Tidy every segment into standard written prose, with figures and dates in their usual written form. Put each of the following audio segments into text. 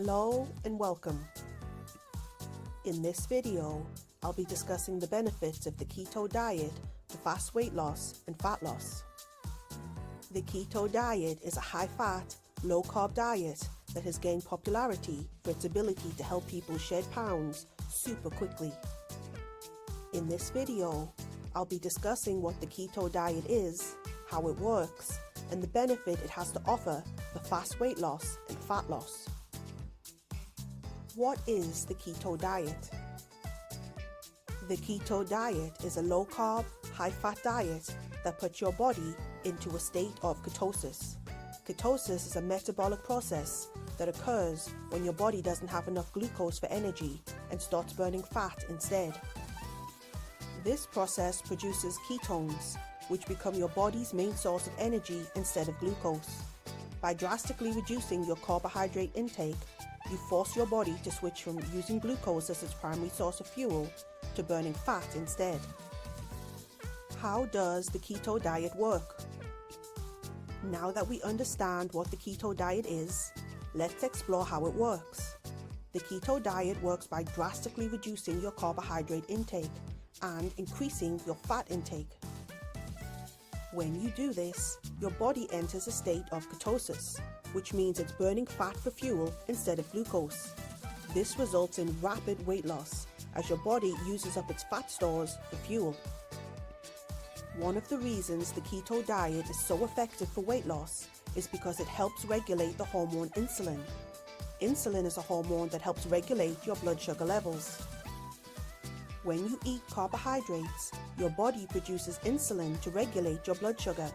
Hello and welcome. In this video, I'll be discussing the benefits of the keto diet for fast weight loss and fat loss. The keto diet is a high-fat, low-carb diet that has gained popularity for its ability to help people shed pounds super quickly. In this video, I'll be discussing what the keto diet is, how it works, and the benefit it has to offer for fast weight loss and fat loss. What is the keto diet? The keto diet is a low-carb, high-fat diet that puts your body into a state of ketosis. Ketosis is a metabolic process that occurs when your body doesn't have enough glucose for energy and starts burning fat instead. This process produces ketones, which become your body's main source of energy instead of glucose. By drastically reducing your carbohydrate intake, you force your body to switch from using glucose as its primary source of fuel to burning fat instead. How does the keto diet work? Now that we understand what the keto diet is, let's explore how it works. The keto diet works by drastically reducing your carbohydrate intake and increasing your fat intake. When you do this, your body enters a state of ketosis, which means it's burning fat for fuel instead of glucose. This results in rapid weight loss, as your body uses up its fat stores for fuel. One of the reasons the keto diet is so effective for weight loss is because it helps regulate the hormone insulin. Insulin is a hormone that helps regulate your blood sugar levels. When you eat carbohydrates, your body produces insulin to regulate your blood sugar.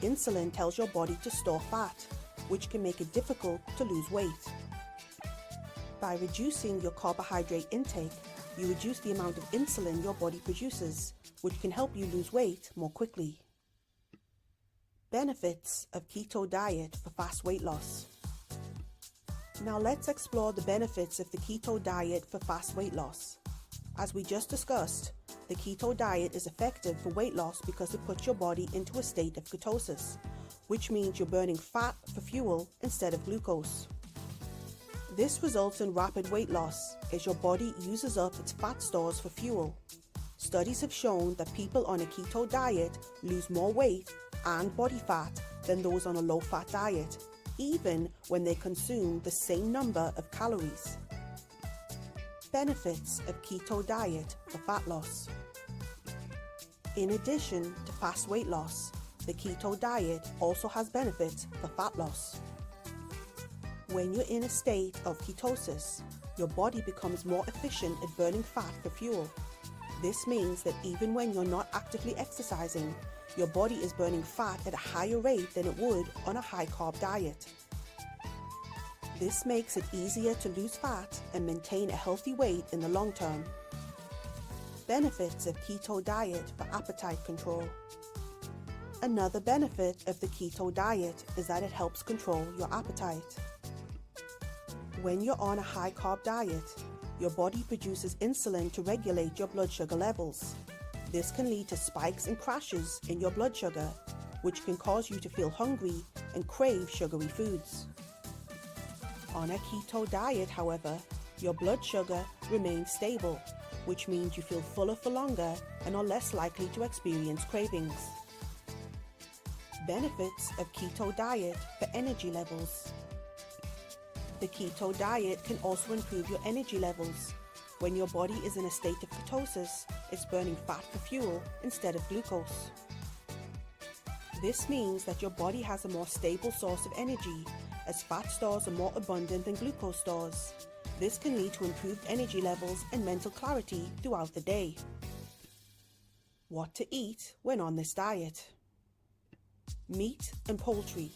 Insulin tells your body to store fat, which can make it difficult to lose weight. By reducing your carbohydrate intake, you reduce the amount of insulin your body produces, which can help you lose weight more quickly. Benefits of keto diet for fast weight loss. Now let's explore the benefits of the keto diet for fast weight loss. As we just discussed, the keto diet is effective for weight loss because it puts your body into a state of ketosis, which means you're burning fat for fuel instead of glucose. This results in rapid weight loss as your body uses up its fat stores for fuel. Studies have shown that people on a keto diet lose more weight and body fat than those on a low-fat diet, even when they consume the same number of calories. Benefits of keto diet for fat loss. In addition to fast weight loss, the keto diet also has benefits for fat loss. When you're in a state of ketosis, your body becomes more efficient at burning fat for fuel. This means that even when you're not actively exercising, your body is burning fat at a higher rate than it would on a high-carb diet. This makes it easier to lose fat and maintain a healthy weight in the long term. Benefits of keto diet for appetite control. Another benefit of the keto diet is that it helps control your appetite. When you're on a high-carb diet, your body produces insulin to regulate your blood sugar levels. This can lead to spikes and crashes in your blood sugar, which can cause you to feel hungry and crave sugary foods. On a keto diet, however, your blood sugar remains stable, which means you feel fuller for longer and are less likely to experience cravings. Benefits of keto diet for energy levels. The keto diet can also improve your energy levels. When your body is in a state of ketosis, it's burning fat for fuel instead of glucose. This means that your body has a more stable source of energy, as fat stores are more abundant than glucose stores. This can lead to improved energy levels and mental clarity throughout the day. What to eat when on this diet. Meat and poultry.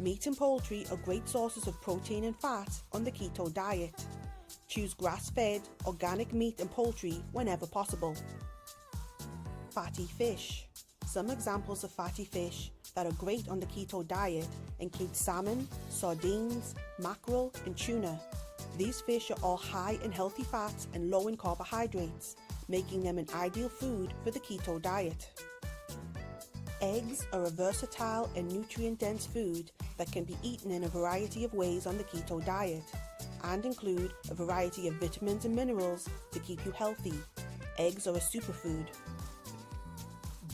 Meat and poultry are great sources of protein and fat on the keto diet. Choose grass-fed, organic meat and poultry whenever possible. Fatty fish. Some examples of fatty fish that are great on the keto diet include salmon, sardines, mackerel, and tuna. These fish are all high in healthy fats and low in carbohydrates, making them an ideal food for the keto diet. Eggs are a versatile and nutrient-dense food that can be eaten in a variety of ways on the keto diet. and include a variety of vitamins and minerals to keep you healthy. Eggs are a superfood.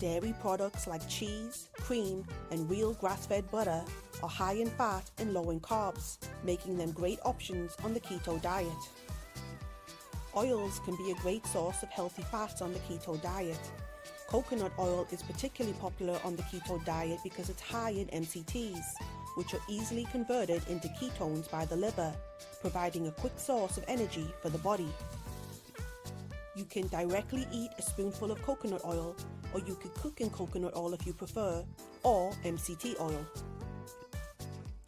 Dairy products like cheese, cream, and real grass-fed butter are high in fat and low in carbs, making them great options on the keto diet. Oils can be a great source of healthy fats on the keto diet. Coconut oil is particularly popular on the keto diet because it's high in MCTs, which are easily converted into ketones by the liver, providing a quick source of energy for the body. You can directly eat a spoonful of coconut oil, or you could cook in coconut oil if you prefer, or MCT oil.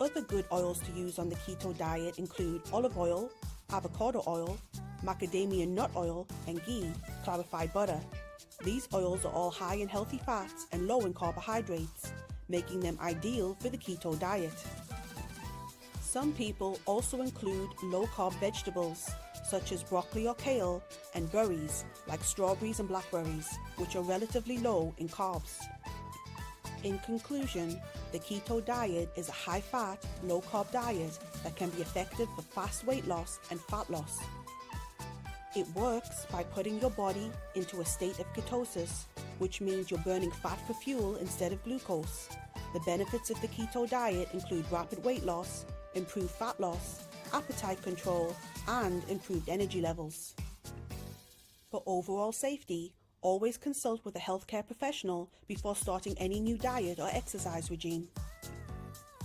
Other good oils to use on the keto diet include olive oil, avocado oil, macadamia nut oil, and ghee, clarified butter. These oils are all high in healthy fats and low in carbohydrates, making them ideal for the keto diet. Some people also include low-carb vegetables, such as broccoli or kale, and berries, like strawberries and blackberries, which are relatively low in carbs. In conclusion, the keto diet is a high-fat, low-carb diet that can be effective for fast weight loss and fat loss. It works by putting your body into a state of ketosis, which means you're burning fat for fuel instead of glucose. The benefits of the keto diet include rapid weight loss, improved fat loss, appetite control, and improved energy levels. For overall safety, always consult with a healthcare professional before starting any new diet or exercise regime.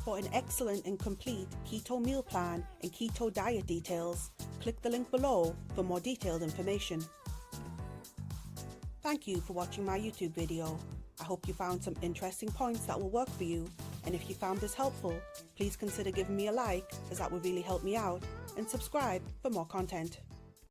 For an excellent and complete keto meal plan and keto diet details, click the link below for more detailed information. Thank you for watching my YouTube video. I hope you found some interesting points that will work for you, and if you found this helpful, please consider giving me a like, as that would really help me out, and subscribe for more content.